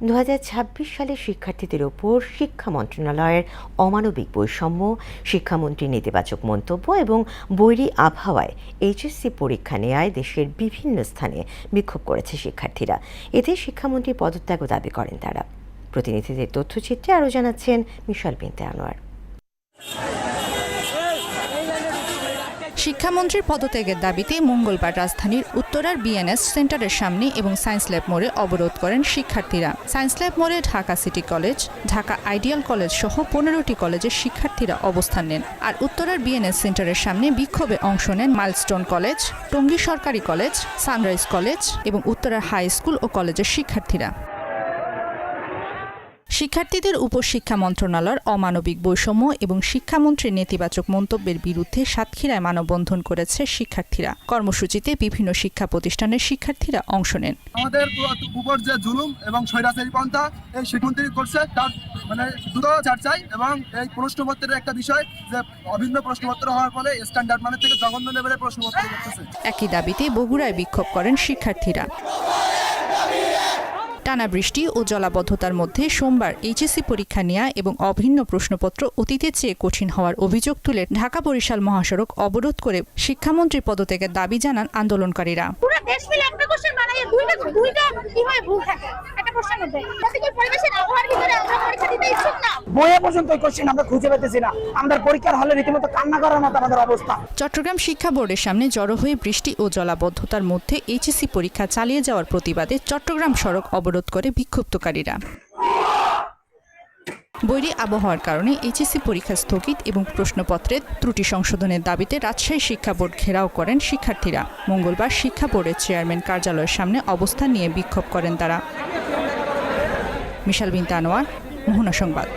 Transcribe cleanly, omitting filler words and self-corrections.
2026 সালে শিক্ষার্থীদের ওপর শিক্ষা মন্ত্রণালয়ের অমানবিক বৈষম্য, শিক্ষামন্ত্রীর নেতিবাচক মন্তব্য এবং বৈরী আবহাওয়ায় এইচএসসি পরীক্ষা নেয়ায় দেশের বিভিন্ন স্থানে বিক্ষোভ করেছে শিক্ষার্থীরা। এতে শিক্ষামন্ত্রীর পদত্যাগও দাবি করেন তারা। প্রতিনিধিদের তথ্যচিত্রে আরও জানাচ্ছেন মিশাল বিনতে আনোয়ার। শিক্ষামন্ত্রীর পদত্যাগের দাবিতে মঙ্গলবার রাজধানীর উত্তরার বিএনএস সেন্টারের সামনে এবং সায়েন্স ল্যাব মোড়ে অবরোধ করেন শিক্ষার্থীরা। সায়েন্স ল্যাব মোড়ে Dhaka city college, Dhaka ideal college সহ 15টি কলেজের শিক্ষার্থীরা অবস্থান নেন। আর উত্তরার বিএনএস সেন্টারের সামনে বিক্ষোভে অংশ নেন মাইলস্টোন কলেজ, টঙ্গী সরকারি কলেজ, সানরাইজ কলেজ এবং উত্তরার হাই স্কুল ও কলেজের শিক্ষার্থীরা। শিক্ষার্থীদের উপর শিক্ষা মন্ত্রণালয়ের অমানবিক বৈষম্য এবং শিক্ষামন্ত্রীর নেতিবাচক মন্তব্যের বিরুদ্ধে সাতক্ষীরায় মানববন্ধন করেছে শিক্ষার্থীরা। কর্মসূচিতে বিভিন্ন শিক্ষা প্রতিষ্ঠানের শিক্ষার্থীরা অংশ নেন। আমাদের উপর যে জুলুম এবং স্বৈরাচারী পন্থা এই শিক্ষামন্ত্রী করছে তার দ্রুত ছাড় চাই এবং এই প্রশ্নপত্রের একটা বিষয় যে অভিন্ন প্রশ্নপত্র হওয়ার ফলে স্ট্যান্ডার্ড মানের থেকে জঘন্য লেভেলের প্রশ্নপত্র করতেছে। একই দাবিতে বগুড়ায় বিক্ষোভ করেন শিক্ষার্থীরা। টানা বৃষ্টি ও জলাবদ্ধতার মধ্যে সোমবার এইচএসসি পরীক্ষা নেওয়া এবং অভিন্ন প্রশ্নপত্র অতীতের চেয়ে কঠিন হওয়ার অভিযোগ তুলে ঢাকা বরিশাল মহাসড়ক অবরোধ করে শিক্ষামন্ত্রীর পদত্যাগের দাবি জানান আন্দোলনকারীরা। বইয়ে পর্যন্ত কোশ্চেন আমরা খুঁজে পেতেছি না, আমাদের পরীক্ষার হলে রীতিমতো কান্না করার মতো আমাদের অবস্থা। চট্টগ্রাম শিক্ষা বোর্ডের সামনে জড়ো হয়ে বৃষ্টি ও জলাবদ্ধতার মধ্যে এইচএসসি পরীক্ষা চালিয়ে যাওয়ার প্রতিবাদে চট্টগ্রাম সড়ক অবরোধ করে বিক্ষুব্ধকারীরা। বৈরী আবহাওয়ার কারণে এইচএসসি পরীক্ষা স্থগিত এবং প্রশ্নপত্রের ত্রুটি সংশোধনের দাবিতে রাজশাহী শিক্ষা বোর্ড ঘেরাও করেন শিক্ষার্থীরা। মঙ্গলবার শিক্ষা বোর্ডের চেয়ারম্যান কার্যালয়ের সামনে অবস্থান নিয়ে বিক্ষোভ করেন তারা। মিশাল বিনতে আনোয়ার, মোহনা সংবাদ।